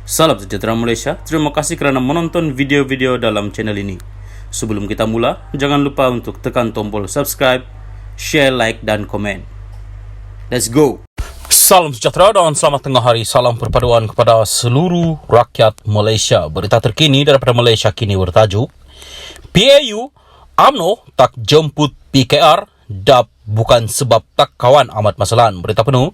Salam sejahtera Malaysia, terima kasih kerana menonton video-video dalam channel ini. Sebelum kita mula, jangan lupa untuk tekan tombol subscribe, share, like dan komen. Let's go! Salam sejahtera dan selamat tengah hari. Salam perpaduan kepada seluruh rakyat Malaysia. Berita terkini daripada Malaysia kini bertajuk PAU, UMNO tak jemput PKR, DAP bukan sebab tak kawan Ahmad Mazlan. Berita penuh.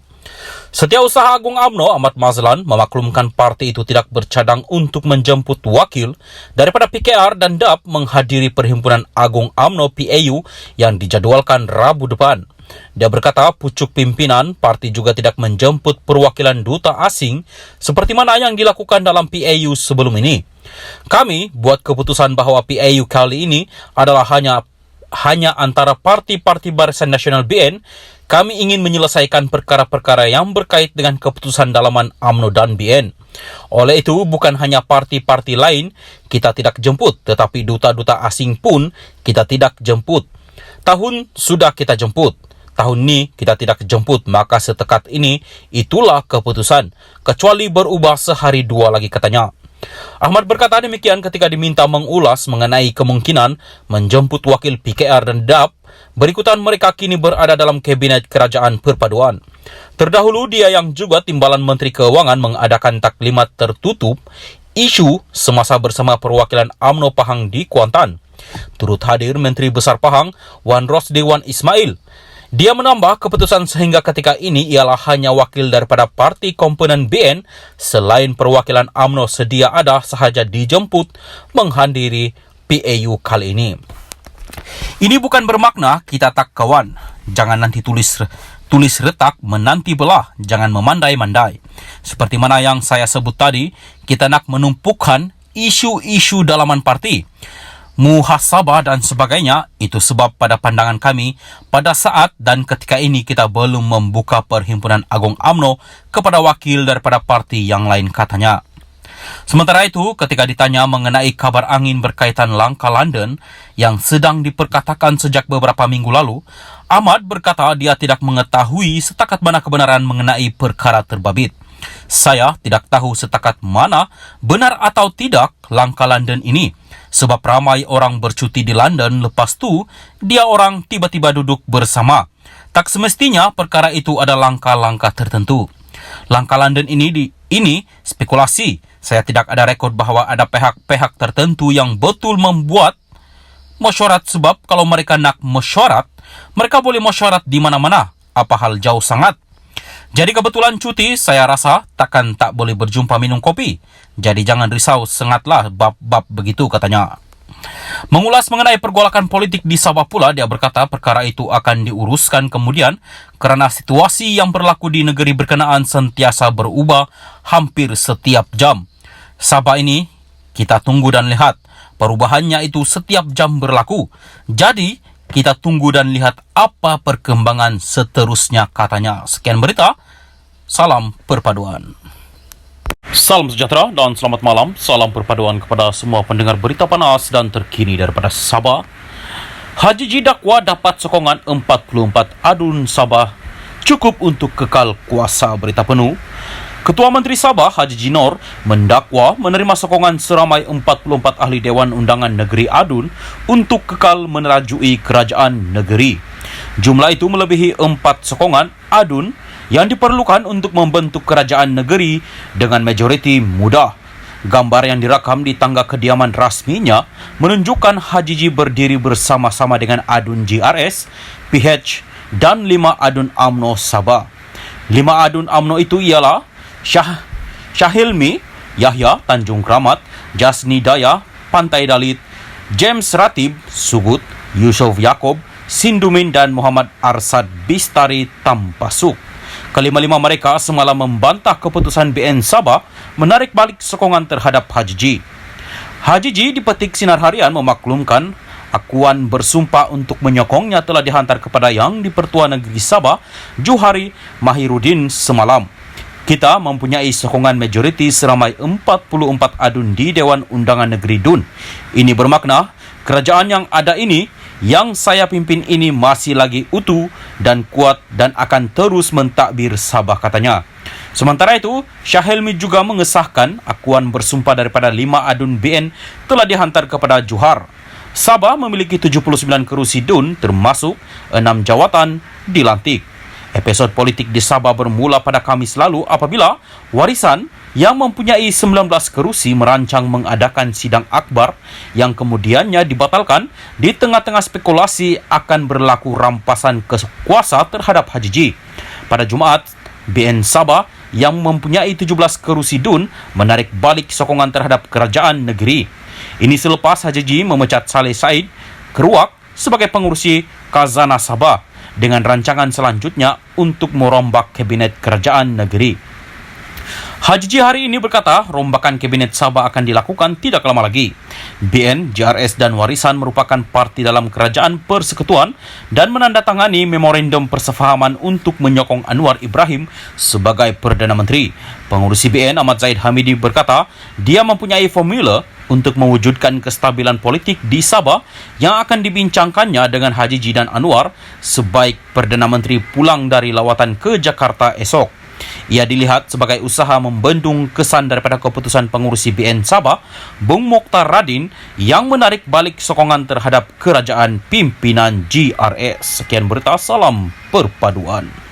Setiausaha Agung UMNO Ahmad Mazlan memaklumkan parti itu tidak bercadang untuk menjemput wakil daripada PKR dan DAP menghadiri Perhimpunan Agung UMNO PAU yang dijadualkan Rabu depan. Dia berkata pucuk pimpinan parti juga tidak menjemput perwakilan duta asing seperti mana yang dilakukan dalam PAU sebelum ini. Kami buat keputusan bahawa PAU kali ini adalah hanya antara parti-parti Barisan Nasional BN. Kami ingin menyelesaikan perkara-perkara yang berkait dengan keputusan dalaman UMNO dan BN. Oleh itu, bukan hanya parti-parti lain kita tidak jemput, tetapi duta-duta asing pun kita tidak jemput. Tahun sudah kita jemput. Tahun ini kita tidak jemput, maka setekat ini itulah keputusan. Kecuali berubah sehari dua lagi, katanya. Ahmad berkata demikian ketika diminta mengulas mengenai kemungkinan menjemput wakil PKR dan DAP. Berikutan mereka kini berada dalam Kabinet Kerajaan Perpaduan. Terdahulu dia yang juga Timbalan Menteri Keuangan mengadakan taklimat tertutup isu semasa bersama perwakilan UMNO Pahang di Kuantan. Turut hadir Menteri Besar Pahang Wan Rosdewan Ismail. Dia menambah keputusan sehingga ketika ini ialah hanya wakil daripada parti komponen BN selain perwakilan UMNO sedia ada sahaja dijemput menghadiri PAU kali ini. Ini bukan bermakna kita tak kawan. Jangan nanti tulis retak menanti belah. Jangan memandai-mandai. Seperti mana yang saya sebut tadi, kita nak menumpukan isu-isu dalaman parti, muhasabah dan sebagainya. Itu sebab pada pandangan kami, pada saat dan ketika ini kita belum membuka Perhimpunan Agung UMNO kepada wakil daripada parti yang lain, katanya. Sementara itu, ketika ditanya mengenai kabar angin berkaitan langkah London yang sedang diperkatakan sejak beberapa minggu lalu, Ahmad berkata dia tidak mengetahui setakat mana kebenaran mengenai perkara terbabit. Saya tidak tahu setakat mana benar atau tidak langkah London ini, sebab ramai orang bercuti di London, lepas tu dia orang tiba-tiba duduk bersama. Tak semestinya perkara itu ada langkah-langkah tertentu. Langkah London ini spekulasi. Saya tidak ada rekod bahawa ada pihak-pihak tertentu yang betul membuat mesyuarat, sebab kalau mereka nak mesyuarat, mereka boleh mesyuarat di mana-mana. Apa hal jauh sangat. Jadi kebetulan cuti, saya rasa takkan tak boleh berjumpa minum kopi. Jadi jangan risau, sengatlah bab-bab begitu, katanya. Mengulas mengenai pergolakan politik di Sabah pula, dia berkata perkara itu akan diuruskan kemudian kerana situasi yang berlaku di negeri berkenaan sentiasa berubah hampir setiap jam. Sabah ini kita tunggu dan lihat. Perubahannya itu setiap jam berlaku. Jadi kita tunggu dan lihat apa perkembangan seterusnya, katanya. Sekian berita. Salam perpaduan. Salam sejahtera dan selamat malam. Salam perpaduan kepada semua pendengar berita panas dan terkini daripada Sabah. Haji G dakwa dapat sokongan 44 adun Sabah cukup untuk kekal kuasa. Berita penuh. Ketua Menteri Sabah Haji G Nor mendakwa menerima sokongan seramai 44 ahli Dewan Undangan Negeri Adun untuk kekal menerajui kerajaan negeri. Jumlah itu melebihi 4 sokongan adun yang diperlukan untuk membentuk kerajaan negeri dengan majoriti mudah. Gambar yang direkam di tangga kediaman rasminya menunjukkan Haji G berdiri bersama-sama dengan adun GRS, PH dan 5 adun UMNO Sabah. 5 adun UMNO itu ialah Syahilmi Yahya Tanjung Kramat, Jasni Daya Pantai Dalit, James Ratib Sugut, Yusof Yaakob Sindumin dan Muhammad Arsad Bistari Tampasuk. Kelima-lima mereka semalam membantah keputusan BN Sabah menarik balik sokongan terhadap Haji G. Haji G dipetik Sinar Harian memaklumkan akuan bersumpah untuk menyokongnya telah dihantar kepada Yang di-Pertua Negeri Sabah Johari Mahirudin semalam. Kita mempunyai sokongan majoriti seramai 44 adun di Dewan Undangan Negeri DUN. Ini bermakna kerajaan yang ada ini yang saya pimpin ini masih lagi utuh dan kuat dan akan terus mentadbir Sabah, katanya. Sementara itu, Shah Helmi juga mengesahkan akuan bersumpah daripada 5 adun BN telah dihantar kepada Johar. Sabah memiliki 79 kerusi DUN termasuk 6 jawatan dilantik. Episod politik di Sabah bermula pada Khamis lalu apabila Warisan yang mempunyai 19 kerusi merancang mengadakan sidang akbar yang kemudiannya dibatalkan di tengah-tengah spekulasi akan berlaku rampasan kuasa terhadap Haji G. Pada Jumaat, BN Sabah yang mempunyai 17 kerusi DUN menarik balik sokongan terhadap kerajaan negeri. Ini selepas Haji G memecat Saleh Said Keruak sebagai pengurusi Khazanah Sabah dengan rancangan selanjutnya untuk merombak kabinet kerajaan negeri. Haji G hari ini berkata rombakan kabinet Sabah akan dilakukan tidak lama lagi. BN, JRS dan Warisan merupakan parti dalam kerajaan persekutuan dan menandatangani memorandum persefahaman untuk menyokong Anwar Ibrahim sebagai Perdana Menteri. Pengurusi BN Ahmad Zaid Hamidi berkata dia mempunyai formula untuk mewujudkan kestabilan politik di Sabah yang akan dibincangkannya dengan Haji G dan Anwar sebaik Perdana Menteri pulang dari lawatan ke Jakarta esok. Ia dilihat sebagai usaha membendung kesan daripada keputusan pengurusi BN Sabah, Bung Mokhtar Radin, yang menarik balik sokongan terhadap kerajaan pimpinan JRS. Sekian berita, salam perpaduan.